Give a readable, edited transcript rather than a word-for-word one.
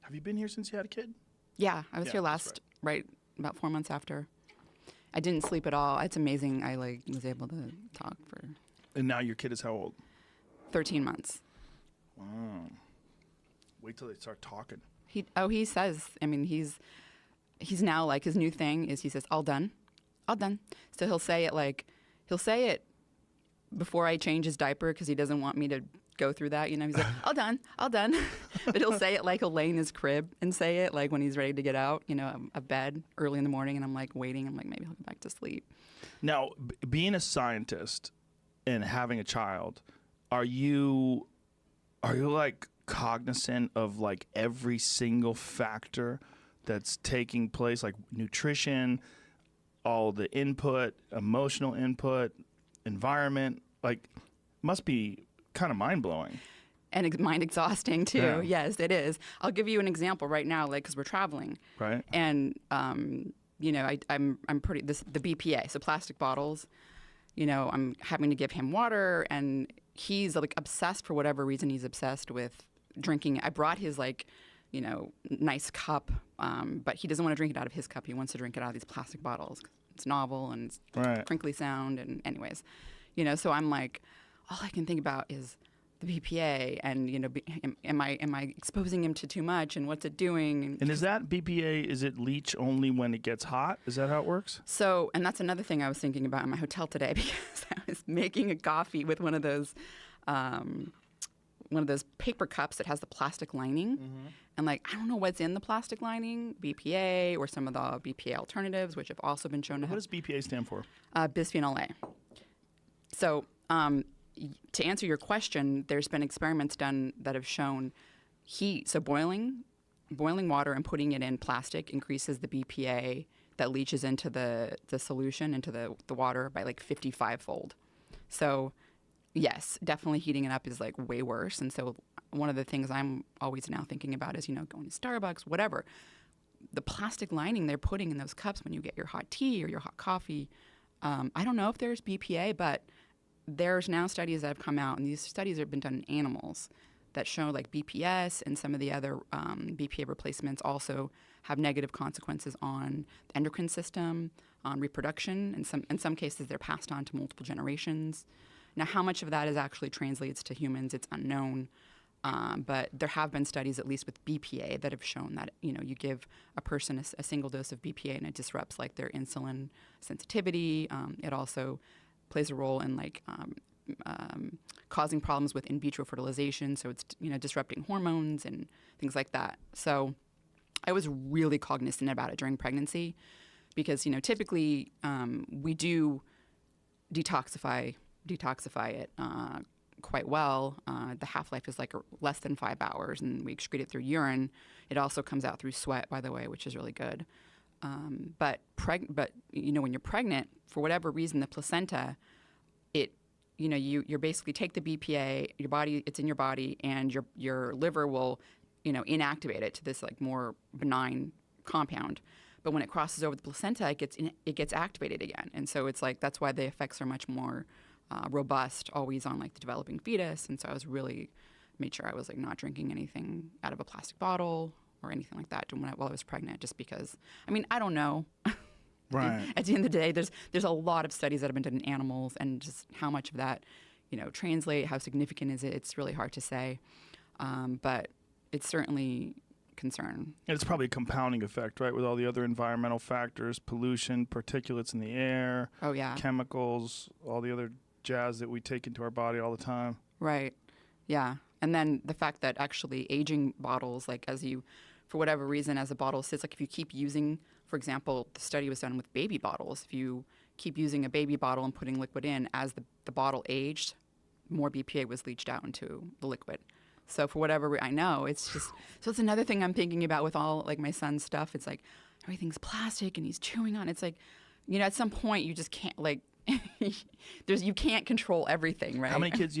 Have you been here since you had a kid? Yeah, I was here last, right, about 4 months after. I didn't sleep at all. It's amazing. I was able to talk for. And now your kid is how old? 13 months. Wow. Wait till they start talking. He says, I mean, he's now like, his new thing is he says, all done. So he'll say it before I change his diaper because he doesn't want me to go through that. He's like, all done. But he'll say it like he'll lay in his crib and say it like when he's ready to get out, of bed early in the morning, and I'm like waiting. I'm like, maybe he'll go back to sleep. Now, being a scientist and having a child, are you like cognizant of like every single factor that's taking place, like nutrition, all the input, emotional input, environment? Like, must be kind of mind-blowing. And mind exhausting too. Yeah. Yes, it is. I'll give you an example right now, like, because we're traveling. Right. And, I'm pretty, the BPA, so plastic bottles, I'm having to give him water, and he's like obsessed for whatever reason. He's obsessed with drinking. I brought his nice cup, but he doesn't want to drink it out of his cup. He wants to drink it out of these plastic bottles. It's novel and it's crinkly sound. And anyways, so I'm like, all I can think about is the BPA and, am I exposing him to too much, and what's it doing? And is that BPA, is it leach only when it gets hot? Is that how it works? So, and that's another thing I was thinking about in my hotel today, because I was making a coffee with one of those paper cups that has the plastic lining. Mm-hmm. And I don't know what's in the plastic lining, BPA or some of the BPA alternatives, which have also been shown to have. What does BPA stand for? Bisphenol A. So to answer your question, there's been experiments done that have shown heat. So boiling water and putting it in plastic increases the BPA that leaches into the solution, into the water by 55-fold. So yes, definitely heating it up is way worse. And so one of the things I'm always now thinking about is, going to Starbucks, whatever. The plastic lining they're putting in those cups when you get your hot tea or your hot coffee, I don't know if there's BPA, but there's now studies that have come out, and these studies have been done in animals that show BPS and some of the other BPA replacements also have negative consequences on the endocrine system, on reproduction. In some cases, they're passed on to multiple generations. Now, how much of that is actually translates to humans, it's unknown. But there have been studies, at least with BPA, that have shown that, you give a person a single dose of BPA and it disrupts their insulin sensitivity. It also plays a role in causing problems with in vitro fertilization. So it's, disrupting hormones and things like that. So I was really cognizant about it during pregnancy because, typically we do detoxify it quite well. The half-life is less than 5 hours, and we excrete it through urine. It also comes out through sweat, by the way, which is really good. But when you're pregnant, for whatever reason, the placenta, you basically take the BPA, your body, it's in your body, and your liver will, inactivate it to this more benign compound. But when it crosses over the placenta, it gets activated again, and so it's that's why the effects are much more robust, always on the developing fetus. And so I was really made sure I was not drinking anything out of a plastic bottle or anything like that while I was pregnant, just because, I don't know. Right. At the end of the day, there's a lot of studies that have been done in animals, and just how much of that, translate, how significant is it? It's really hard to say. But it's certainly concern. And it's probably a compounding effect, right, with all the other environmental factors, pollution, particulates in the air, chemicals, all the other jazz that we take into our body all the time. Right. Yeah. And then the fact that actually aging bottles, for whatever reason, as a bottle sits, if you keep using, for example, the study was done with baby bottles. If you keep using a baby bottle and putting liquid in, as the bottle aged, more BPA was leached out into the liquid. So for whatever I know, it's just, so it's another thing I'm thinking about with all my son's stuff. It's everything's plastic and he's chewing on it. It's at some point you just can't you can't control everything, right? How many kids do you think